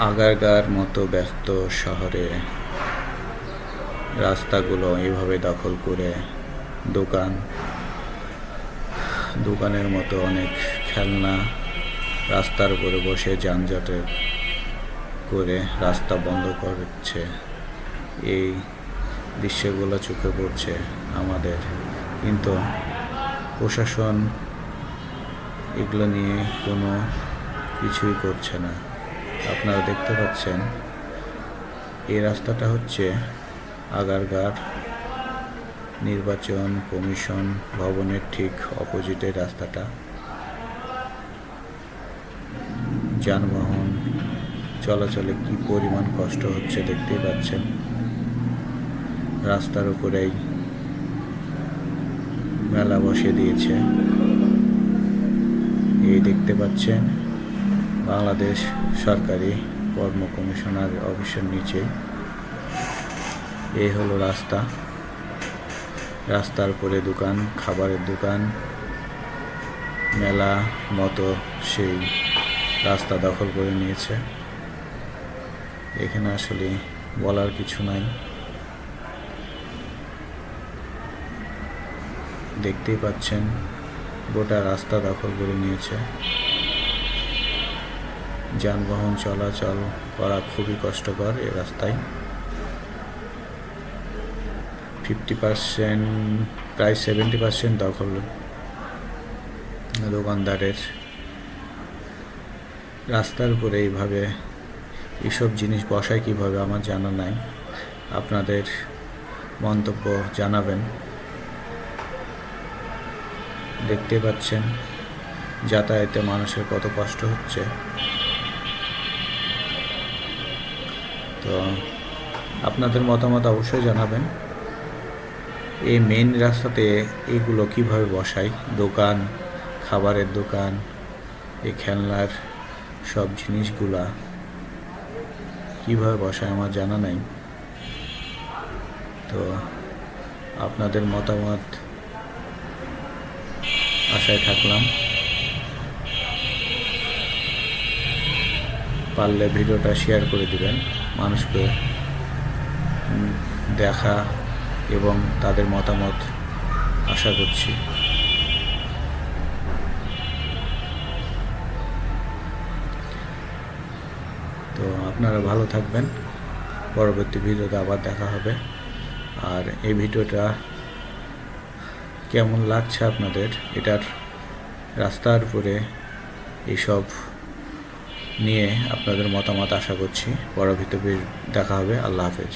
আগারগাঁর মতো ব্যস্ত শহরে রাস্তাগুলো এভাবে দখল করে দোকানের মতো অনেক খেলনা রাস্তার উপরে বসে যানজটের করে রাস্তা বন্ধ করছে। এই দৃশ্যগুলো চোখে পড়ছে আমাদের, কিন্তু প্রশাসন এগুলো নিয়ে কোনো কিছুই করছে না। আপনারা দেখতে পাচ্ছেন এই রাস্তাটা হচ্ছে আগারগাঁর নির্বাচন কমিশন ভবনের ঠিক অপোজিটের রাস্তাটা। যানবাহন চলাচলে কি পরিমাণ কষ্ট হচ্ছে দেখতেই পাচ্ছেন। রাস্তার উপরেই মেলা বসে দিয়েছে। এই দেখতে পাচ্ছেন বাংলাদেশ সরকারি কর্ম কমিশনার অফিসের নিচে এই হলো রাস্তা। রাস্তার উপরে দোকান, খাবারের দোকান, মেলা মতো সেই রাস্তা দখল করে নিয়েছে। এখানে আসলে বলার কিছু নাই। দেখতেই পাচ্ছেন গোটা রাস্তা দখল করে নিয়েছে। যানবাহন চলাচল করা খুবই কষ্টকর এই রাস্তায়। 50% প্রায় 70% দখল দোকানদারের। রাস্তার উপরে এইভাবে এসব জিনিস বসায় কিভাবে আমার জানা নাই। আপনাদের মন্তব্য জানাবেন। দেখতে পাচ্ছেন যাতায়াতে মানুষের কত কষ্ট হচ্ছে। তো আপনাদের মতামত অবশ্যই জানাবেন। এই মেইন রাস্তাতে এগুলো কিভাবে বসায়, দোকান, খাবারের দোকান, এই খেলনার সব জিনিসগুলা কিভাবে বসায় আমার জানা নাই। তো আপনাদের মতামত আশায় থাকলাম। পারলে ভিডিওটা শেয়ার করে দিবেন, মানুষকে দেখা এবং তাদের মতামত আশা করছি। তো আপনারা ভালো থাকবেন। পরবর্তী ভিডিওতে আবার দেখা হবে। আর এই ভিডিওটা কেমন লাগছে আপনাদের, এটার রাস্তার উপরে এইসব নিয়ে আপনাদের মতামত আশা করছি। পরবর্তী দেখা হবে। আল্লাহ হাফেজ।